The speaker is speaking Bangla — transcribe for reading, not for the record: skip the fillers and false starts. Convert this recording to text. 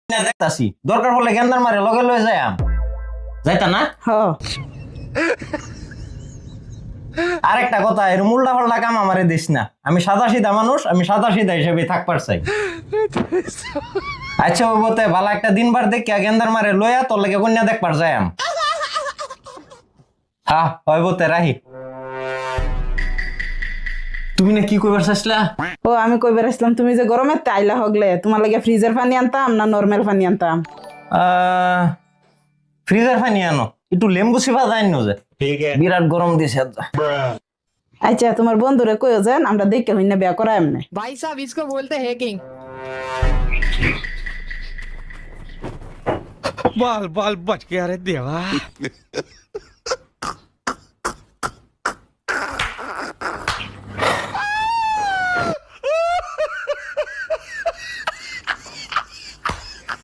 না দেখতাছি দরকার পড়লে গেন্দার মারে লগে লয়ে যাইম যাইতা না হ আরেকটা কথা এর উল্টা পাল্টা কাম আমারে দিস না আমি সাদা সিধা মানুষ আমি সাদা সিধা হিসেবে থাকবার চাই আচ্ছা ওই বলতে ভালো একটা দিন বার দেখে গেন্দার মারে লইয়া তোর লাগে কন্যা দেখবার যাইম হ্যাঁ ওই বলতে রাহি তুমি না কি কইবার চাইছিলা ও আমি কইবার আসলাম তুমি যে গরমে আইলা হগলে তোমার লাগে ফ্রিজের পানি আনতাম না নরমাল পানি আনতাম ফ্রিজার পানি আনো একটু লেম্বু সিফা যাই নো যে বিরাট গরম দিছে আচ্ছা তোমার বন্ধুরে কইও যেন আমরা দেখে হইনা বিয়া করা এমনে भाई साहब इसको बोलते हैं हैकिंग। बाल बाल बच गया रे देवा